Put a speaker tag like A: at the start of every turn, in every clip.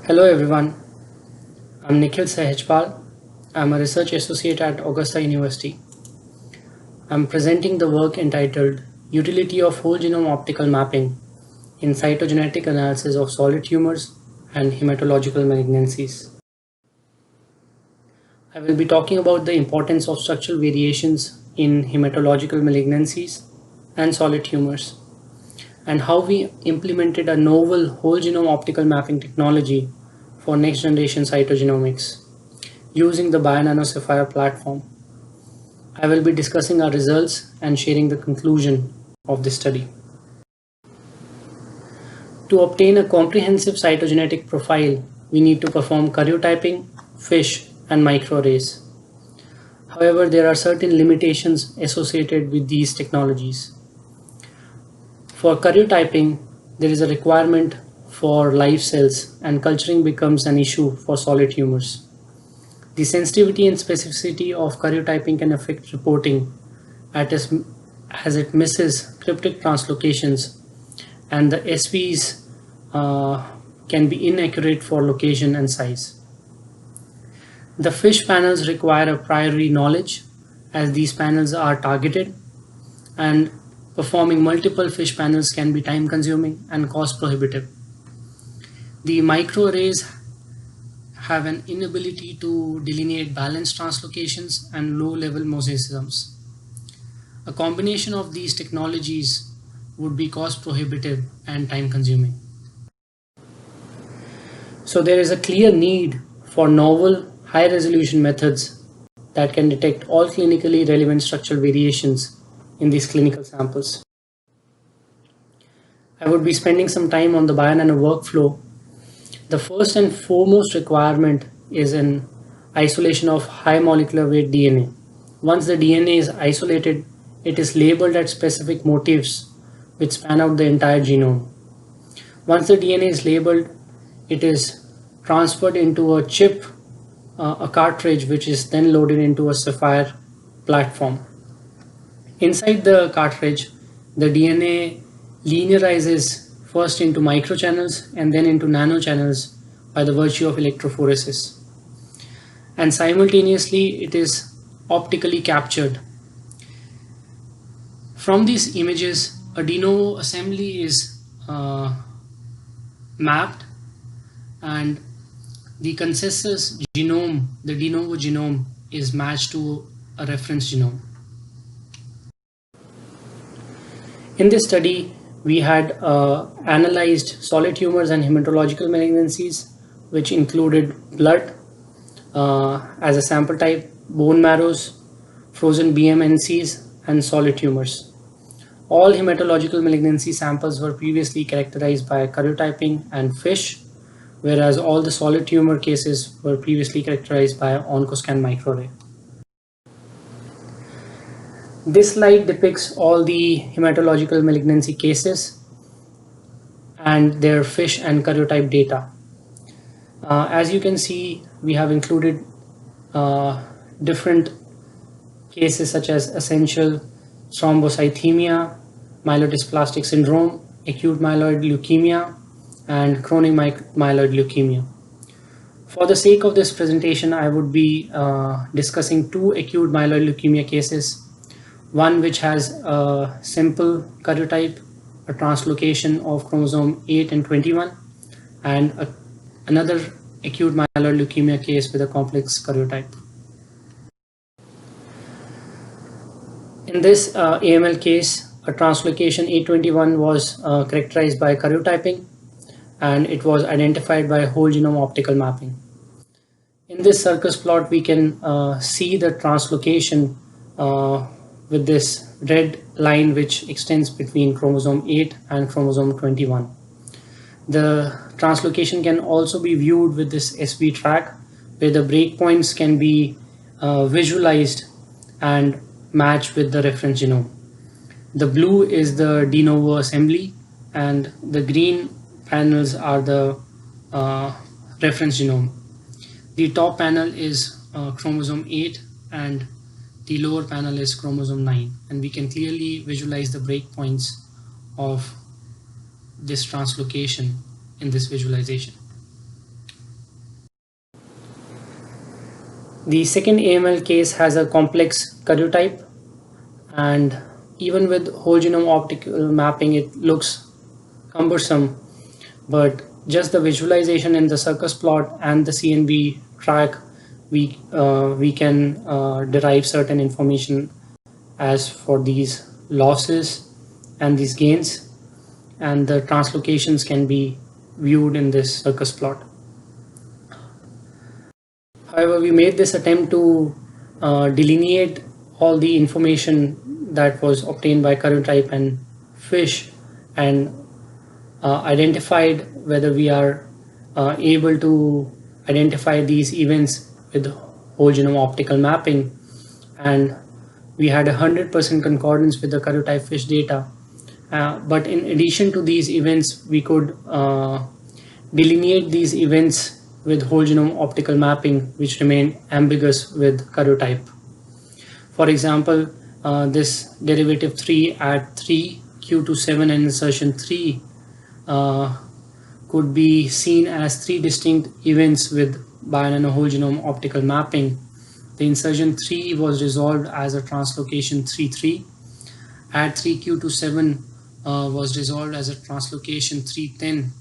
A: Hello everyone, I'm Nikhil Sahajpal. I'm a research associate at Augusta University. I'm presenting the work entitled Utility of Whole Genome Optical Mapping in Cytogenetic Analysis of Solid Tumors and Hematological Malignancies. I will be talking about the importance of structural variations in hematological malignancies and solid tumors, and how we implemented a novel whole genome optical mapping technology for next generation cytogenomics using the Bionano Sapphire platform. I will be discussing our results and sharing the conclusion of this study. To obtain a comprehensive cytogenetic profile, we need to perform karyotyping, FISH, and microarrays. However, there are certain limitations associated with these technologies. For karyotyping, there is a requirement for live cells, and culturing becomes an issue for solid tumors. The sensitivity and specificity of karyotyping can affect reporting as it misses cryptic translocations, and the SVs can be inaccurate for location and size. The FISH panels require a priori knowledge, as these panels are targeted, and performing multiple FISH panels can be time consuming and cost prohibitive. The microarrays have an inability to delineate balanced translocations and low-level mosaicisms. A combination of these technologies would be cost prohibitive and time consuming. So there is a clear need for novel high-resolution methods that can detect all clinically relevant structural variations in these clinical samples. I would be spending some time on the Bionano workflow. The first and foremost requirement is an isolation of high molecular weight DNA. Once the DNA is isolated, it is labeled at specific motifs which span out the entire genome. Once the DNA is labeled, it is transferred into a chip, a cartridge, which is then loaded into a Sapphire platform. Inside the cartridge, the DNA linearizes first into microchannels and then into nanochannels by the virtue of electrophoresis. And simultaneously, it is optically captured. From these images, a de novo assembly is mapped, and the consensus genome, the de novo genome, is matched to a reference genome. In this study, we had analyzed solid tumors and hematological malignancies, which included blood as a sample type, bone marrows, frozen BMNCs, and solid tumors. All hematological malignancy samples were previously characterized by karyotyping and FISH, whereas all the solid tumor cases were previously characterized by OncoScan microarray. This slide depicts all the hematological malignancy cases and their FISH and karyotype data. As you can see, we have included different cases such as essential thrombocythemia, myelodysplastic syndrome, acute myeloid leukemia, and chronic myeloid leukemia. For the sake of this presentation, I would be discussing two acute myeloid leukemia cases. One which has a simple karyotype, a translocation of chromosome 8 and 21, and another acute myeloid leukemia case with a complex karyotype. In this AML case, a translocation 821 was characterized by karyotyping, and it was identified by whole genome optical mapping. In this circus plot, we can see the translocation with this red line which extends between chromosome 8 and chromosome 21. The translocation can also be viewed with this SV track, where the breakpoints can be visualized and matched with the reference genome. The blue is the de novo assembly, and the green panels are the reference genome. The top panel is chromosome 8 and the lower panel is chromosome 9, and we can clearly visualize the breakpoints of this translocation in this visualization. The second AML case has a complex karyotype, and even with whole genome optical mapping, it looks cumbersome, but just the visualization in the circus plot and the CNV track, we can derive certain information as for these losses and these gains, and the translocations can be viewed in this circus plot. However, we made this attempt to delineate all the information that was obtained by karyotype and FISH, and identified whether we are able to identify these events with whole genome optical mapping, and we had 100% concordance with the karyotype FISH data. But in addition to these events, we could delineate these events with whole genome optical mapping, which remain ambiguous with karyotype. For example, this derivative 3 at 3, Q27 and insertion 3 could be seen as 3 distinct events with binary whole genome optical mapping. The insertion 3 was resolved as a translocation 3-3. Add 3Q27 was resolved as a translocation 310,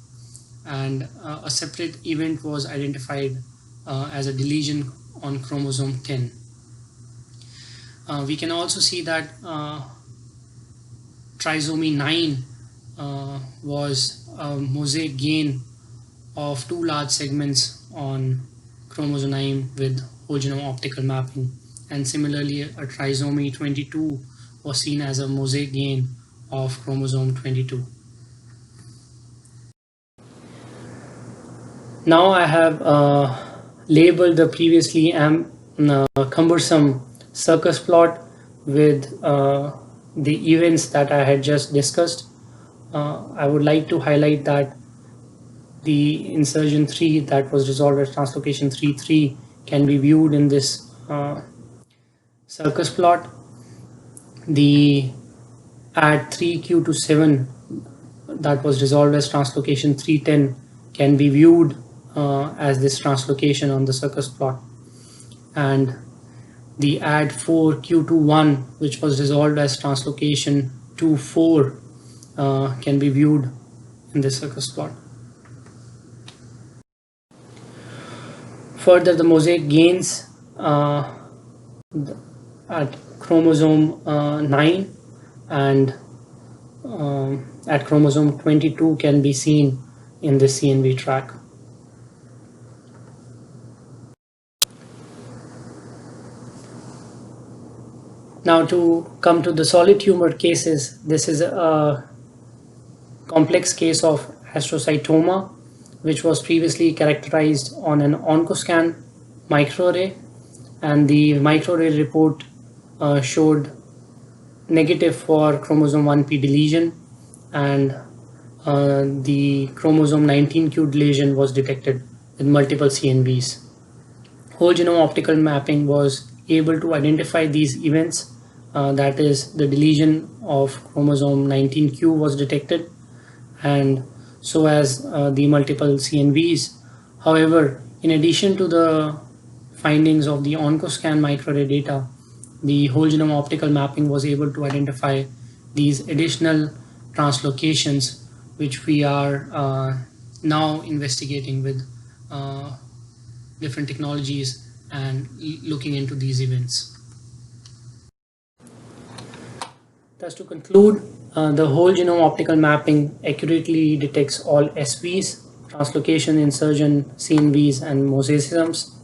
A: and a separate event was identified as a deletion on chromosome 10. We can also see that trisomy 9 was a mosaic gain of 2 large segments on chromosome 9 with whole genome optical mapping, and similarly a trisomy 22 was seen as a mosaic gain of chromosome 22. Now I have labeled the previously cumbersome circus plot with the events that I had just discussed. I would like to highlight that the insertion 3 that was resolved as translocation 3-3 can be viewed in this circus plot. The add 3Q27 that was resolved as translocation 310 can be viewed as this translocation on the circus plot, and the add 4Q21 which was resolved as translocation 2-4 can be viewed in the circus plot. Further, the mosaic gains at chromosome 9 and at chromosome 22 can be seen in the CNV track. Now to come to the solid tumor cases, this is a complex case of astrocytoma, which was previously characterized on an OncoScan microarray, and the microarray report showed negative for chromosome 1p deletion, and the chromosome 19q deletion was detected with multiple CNVs. Whole genome optical mapping was able to identify these events, that is, the deletion of chromosome 19q was detected, and so as the multiple CNVs. However, in addition to the findings of the OncoScan microarray data, the whole genome optical mapping was able to identify these additional translocations, which we are now investigating with different technologies and looking into these events. Thus, to conclude, the whole genome optical mapping accurately detects all SVs, translocation, insertion, CNVs, and mosaicisms.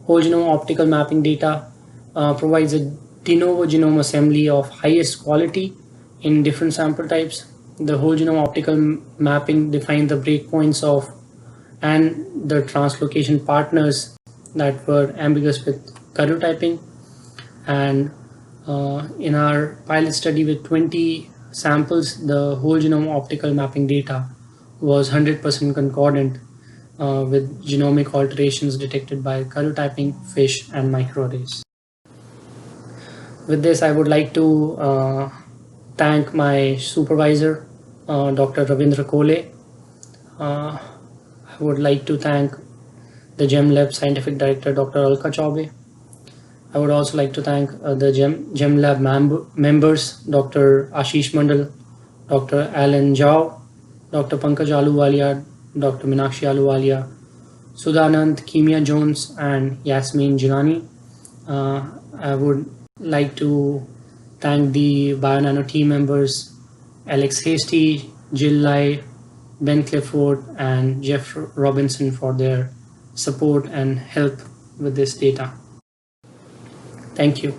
A: Whole genome optical mapping data provides a de novo genome assembly of highest quality in different sample types. The whole genome optical mapping defines the breakpoints of and the translocation partners that were ambiguous with karyotyping, and in our pilot study with 20 samples, the whole genome optical mapping data was 100% concordant with genomic alterations detected by karyotyping, FISH, and microarrays. With this, I would like to thank my supervisor, Dr. Ravindra Kole. I would like to thank the GEMLab scientific director, Dr. Alka Chaube, I would also like to thank the GemLab members, Dr. Ashish Mandal, Dr. Alan Jao, Dr. Pankaj Aluwalia, Dr. Minakshi Aluwalia, Sudhanand Kimia Jones, and Yasmin Jilani. I would like to thank the BioNano team members, Alex Hasty, Jill Lai, Ben Clifford, and Jeff Robinson for their support and help with this data. Thank you.